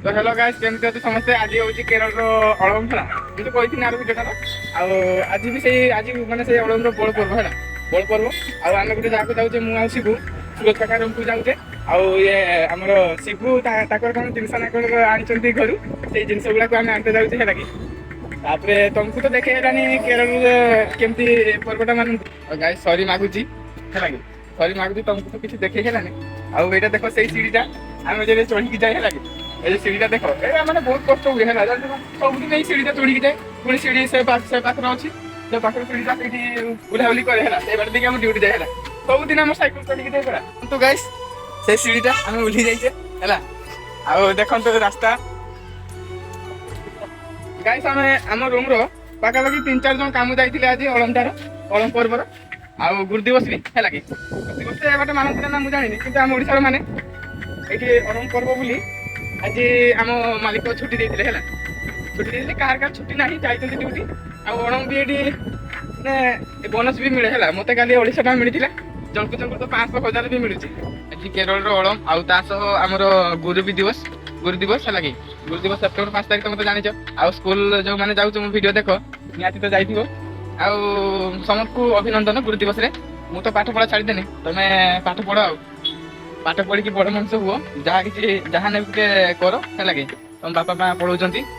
तो hello guys केमती अच्छे समस्ते आज हूँ केरल अड़म है मुझे कही आर भिडियोटार आज भी से आज मैंने से अड़म बड़ पर्व है बड़ पर्व आम गोटे जगह जाऊे मुझे शिवु सूरज काका रूम को जाऊे ये आमर शिवु कौन जिनस आनी घर से जिनस गुड़ाक आम आनते जाऊे है कि तुमको तो देखे केरल केमती पर्वटा मान गाइस सॉरी मागुची है कि सॉरी मागुची तुमको तो किसी देखे है आईटा देख से सीढ़ीटा आम जब चढ़ी जाए है कि सीढ़ीटा देख मैंने बहुत कष्ट हुए है सबुदिन सीढ़ीटा चढ़ी जाए पुणी सीढ़ी से पाखे अच्छी जो पाखे सीढ़ीटा से बुलाबुली करे से बाटे देखिए ड्यूटी जाए है सबुदिन आम सैकल चढ़ी जाए पड़ा तो गाइस से सीढ़ीटा आम ओह्ली जाइए है देखो रास्ता गाइस आम आम रूम पाखापाखि 3-4 जन कम जाइए आज अड़मटार अड़म पर्वर आउ गुरु दिवस भी है कि गुरु दिवस बाटे मानते ना मुझे जानी कि आम ओडार मैंने ये अड़म पर्व बोली आज आम मालिक छुट्टी देते है छुट्टी देते कहार कहार छुट्टी ना जाइए ड्यूटी आड़म भी ये बोनस भी मिले है मत काली 250 टका मिलता जनक जनक तो 500,000 भी मिलूँ आज केरल अड़म आमर गुरु दिवस है कि गुरु दिवस सेप्टेम्बर 5 तारिख तुम तो जान आ स्कूल जो मैंने जाऊँ मो वीडियो देख निहाती तो जाइए समस्त को अभिनंदन गुरु दिवस रे मु तो पाठ पढ़ा छाड़देनी तुम्हें पाठ पढ़ पाठ पढ़ी बड़ मनुष्य हुआ जहाँ कि जहाँ ने कर है कि तुम बापा माँ पढ़ाऊँ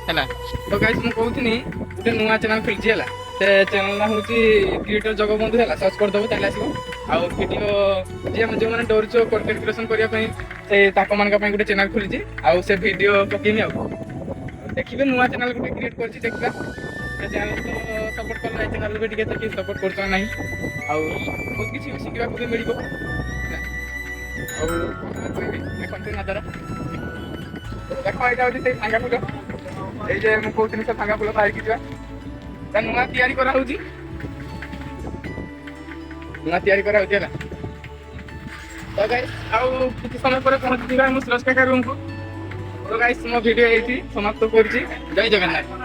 है तो गाइस मुझे कहूनी गोटे नुआ चैनल खुलची है से चैनल हूँ क्रिएटर जगबंधु है सर्च करदेव चल आसो आउ भिडियो जी जो मैंने डर कंटेंट क्रिएशन करने मान गोटे चैनल खुली आउ से भिडियो पकेमी आ देखिए नुआ चैनल गोटे क्रिएट कर देखा चैनल तो सपोर्ट कर चैनल भी टे सपोर्ट कर ना बहुत किसी शिखा भी मिल देखते नजारा देख यहाँ हूँ से भांगा फुल ये मुझे कहती से भांगा फुल बाहर की नुआ तैयारी करा नुआ तैयारी करा तो गाइस आउ किसी समय पर पहुंची सूरज काका रूम को तो गाइस मो वीडियो ये समाप्त कर जय जगन्नाथ।